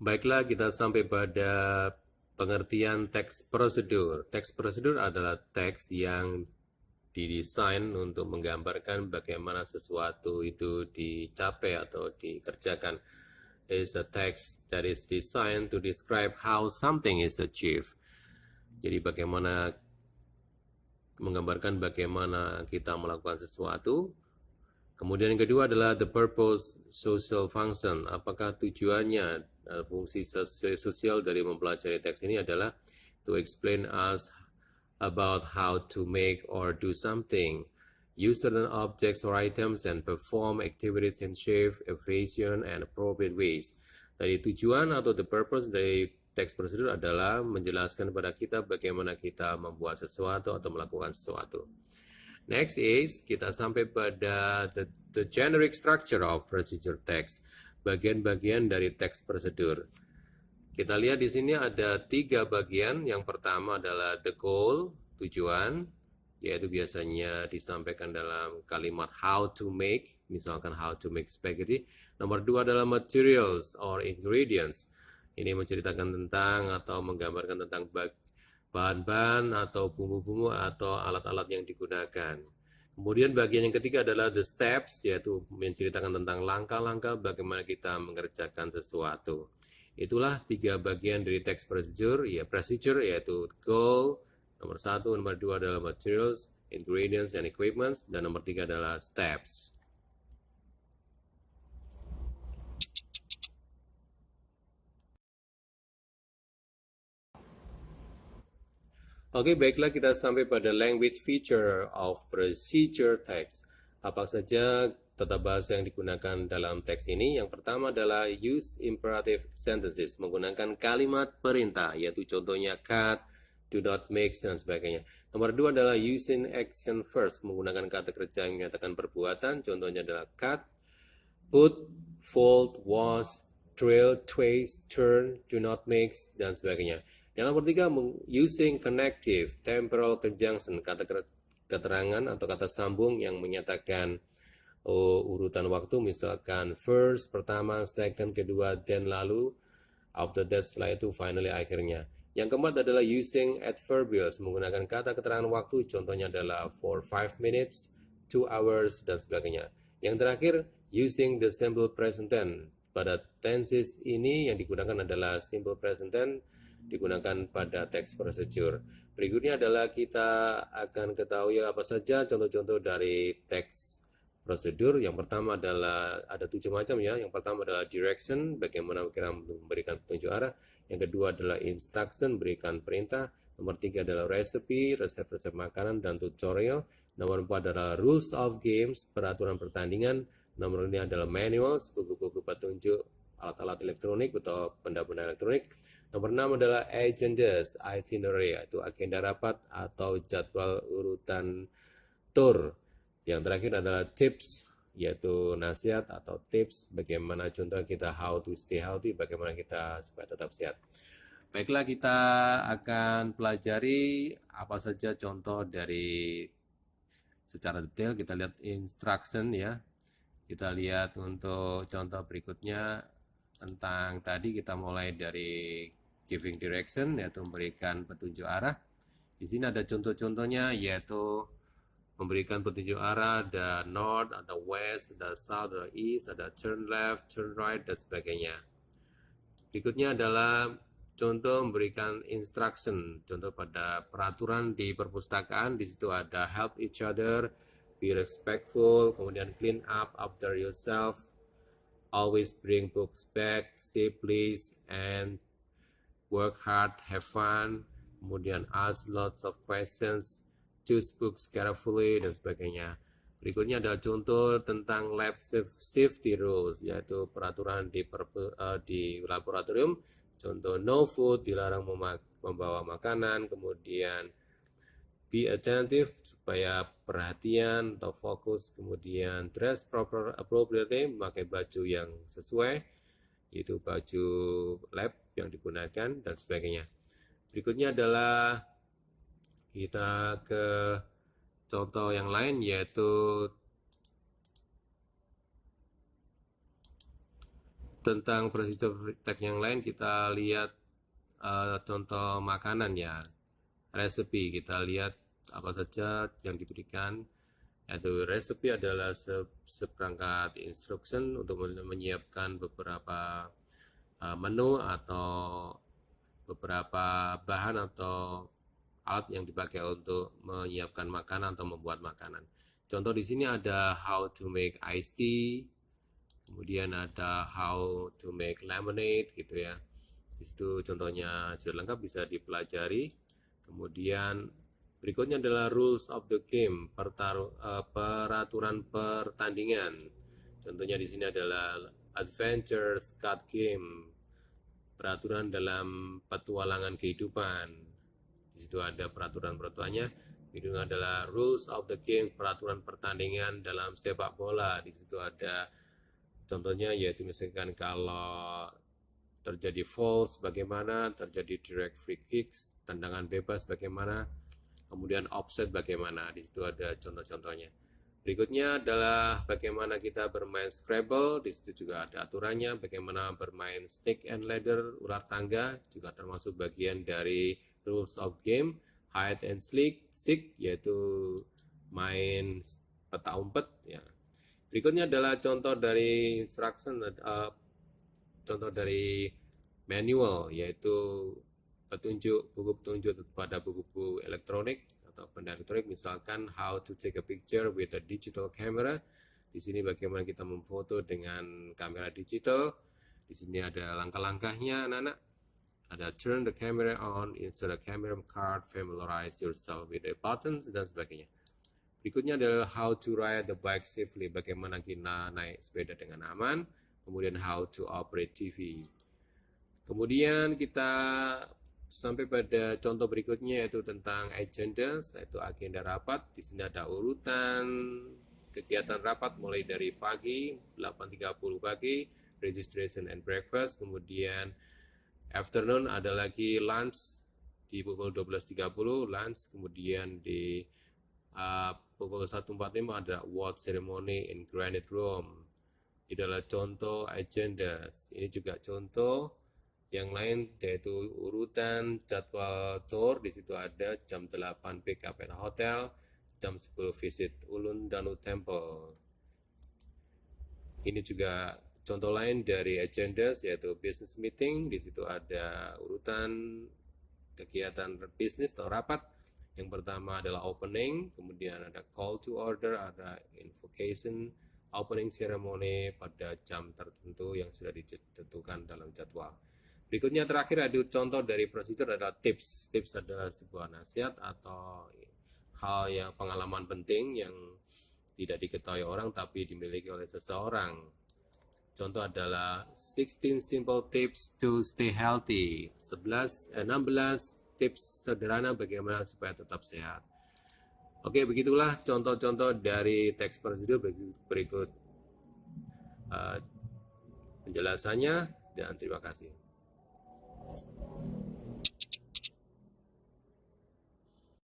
Baiklah, kita sampai pada pengertian teks prosedur. Teks prosedur adalah teks yang didesain untuk menggambarkan bagaimana sesuatu itu dicapai atau dikerjakan. Is a text that is designed to describe how something is achieved. Jadi bagaimana menggambarkan bagaimana kita melakukan sesuatu. Kemudian yang kedua adalah the purpose social function. Apakah tujuannya, fungsi sosial dari mempelajari teks ini adalah to explain us about how to make or do something, use certain objects or items, and perform activities in safe, efficient, and appropriate ways. Dari tujuan atau the purpose dari teks prosedur adalah menjelaskan kepada kita bagaimana kita membuat sesuatu atau melakukan sesuatu. Next is kita sampai pada the generic structure of procedure text, bagian-bagian dari teks prosedur. Kita lihat di sini ada 3 bagian. Yang pertama adalah the goal, tujuan, yaitu biasanya disampaikan dalam kalimat how to make, misalkan how to make spaghetti. Nomor 2 adalah materials or ingredients. Ini menceritakan tentang atau menggambarkan tentang bahan-bahan atau bumbu-bumbu atau alat-alat yang digunakan. Kemudian bagian yang ketiga adalah the steps, yaitu menceritakan tentang langkah-langkah bagaimana kita mengerjakan sesuatu. Itulah 3 bagian dari teks procedure, yaitu goal, nomor 1, nomor 2 adalah materials, ingredients, and equipments, dan nomor 3 adalah steps. Oke, baiklah kita sampai pada language feature of procedure text. Apa saja tata bahasa yang digunakan dalam teks ini? Yang pertama adalah use imperative sentences, menggunakan kalimat perintah, yaitu contohnya cut, do not make, dan sebagainya. Nomor 2 adalah using action first, menggunakan kata kerja yang menyatakan perbuatan, contohnya adalah cut, put, fold, wash, drill, twist, turn, do not mix, dan sebagainya. Yang nomor 3, using connective temporal conjunction, kata keterangan atau kata sambung yang menyatakan urutan waktu, misalkan first, pertama, second, kedua, then, lalu, after that, setelah itu, finally, akhirnya. Yang keempat adalah using adverbials, menggunakan kata keterangan waktu, contohnya adalah for 5 minutes, 2 hours, dan sebagainya. Yang terakhir, using the simple present tense. Pada tenses ini yang digunakan adalah simple present tense, digunakan pada teks procedure. Berikutnya adalah kita akan ketahui apa saja contoh-contoh dari teks prosedur. Yang pertama adalah ada 7 macam ya. Yang pertama adalah direction, bagaimana kita memberikan petunjuk arah. Yang kedua adalah instruction, berikan perintah. Nomor 3 adalah recipe, resep-resep makanan dan tutorial. Nomor 4 adalah rules of games, peraturan pertandingan. Nomor 5 adalah manuals, buku-buku petunjuk, alat-alat elektronik atau benda-benda elektronik. Nomor 6 adalah agendas, itinerary, yaitu agenda rapat atau jadwal urutan tour. Yang terakhir adalah tips, yaitu nasihat atau tips bagaimana contoh kita how to stay healthy, bagaimana kita supaya tetap sehat. Baiklah, kita akan pelajari apa saja contoh dari secara detail. Kita lihat instruction ya. Kita lihat untuk contoh berikutnya tentang tadi kita mulai dari giving direction, yaitu memberikan petunjuk arah. Di sini ada contoh-contohnya, yaitu memberikan petunjuk arah, ada north, ada west, ada south, ada east, ada turn left, turn right, dan sebagainya. Berikutnya adalah contoh memberikan instruction, contoh pada peraturan di perpustakaan. Di situ ada help each other, be respectful, kemudian clean up after yourself, always bring books back, say please, and work hard, have fun, kemudian ask lots of questions, choose books carefully, dan sebagainya. Berikutnya adalah contoh tentang lab safety rules, yaitu peraturan di laboratorium. Contoh no food, dilarang membawa makanan, kemudian be attentive, supaya perhatian atau fokus, kemudian dress proper appropriately, memakai baju yang sesuai, yaitu baju lab yang digunakan, dan sebagainya. Berikutnya adalah kita ke contoh yang lain, yaitu tentang prosedur teks yang lain, kita lihat contoh makanan ya, resepi. Kita lihat apa saja yang diberikan. Yaitu resepi adalah seperangkat instruction untuk menyiapkan beberapa menu atau beberapa bahan atau alat yang dipakai untuk menyiapkan makanan atau membuat makanan. Contoh di sini ada how to make iced tea, kemudian ada how to make lemonade gitu ya. Di situ contohnya sudah lengkap, bisa dipelajari. Kemudian berikutnya adalah rules of the game, peraturan pertandingan. Contohnya di sini adalah adventure card game, peraturan dalam petualangan kehidupan. Di situ ada peraturan-peraturannya. Itu adalah rules of the game, peraturan pertandingan dalam sepak bola. Di situ ada contohnya, yaitu misalkan kalau terjadi false bagaimana, terjadi direct free kicks, tendangan bebas bagaimana, kemudian offset bagaimana. Di situ ada contoh-contohnya. Berikutnya adalah bagaimana kita bermain Scrabble. Di situ juga ada aturannya. Bagaimana bermain Snake and Ladder, ular tangga, juga termasuk bagian dari rules of game. Hide and seek, yaitu main peta umpet ya. Berikutnya adalah contoh dari instruction, contoh dari manual, yaitu buku petunjuk pada buku-buku elektronik atau benda elektronik. Misalkan how to take a picture with a digital camera. Di sini bagaimana kita memfoto dengan kamera digital. Di sini ada langkah-langkahnya, anak-anak. Ada turn the camera on, insert a camera card, familiarize yourself with the buttons, dan sebagainya. Berikutnya adalah how to ride the bike safely, bagaimana kita naik sepeda dengan aman. Kemudian how to operate TV. Kemudian kita sampai pada contoh berikutnya, yaitu tentang agenda, yaitu agenda rapat. Di sini ada urutan kegiatan rapat mulai dari pagi 8.30 pagi, registration and breakfast, kemudian afternoon ada lagi lunch di pukul 12.30 lunch, kemudian di pukul 1.45 ada award ceremony in Granite Room. Ini adalah contoh agenda. Ini juga contoh yang lain, yaitu urutan jadwal tour. Di situ ada jam 8 pick up at hotel, jam 10 visit Ulun Danu Temple. Ini juga contoh lain dari agenda, yaitu business meeting. Di situ ada urutan kegiatan bisnis atau rapat. Yang pertama adalah opening, kemudian ada call to order, ada invocation, opening ceremony pada jam tertentu yang sudah ditentukan dalam jadwal. Berikutnya terakhir ada contoh dari prosedur adalah tips. Tips adalah sebuah nasihat atau hal yang pengalaman penting yang tidak diketahui orang tapi dimiliki oleh seseorang. Contoh adalah 16 simple tips to stay healthy. 16 tips sederhana bagaimana supaya tetap sehat. Oke, begitulah contoh-contoh dari teks prosedur. Berikut penjelasannya, dan terima kasih.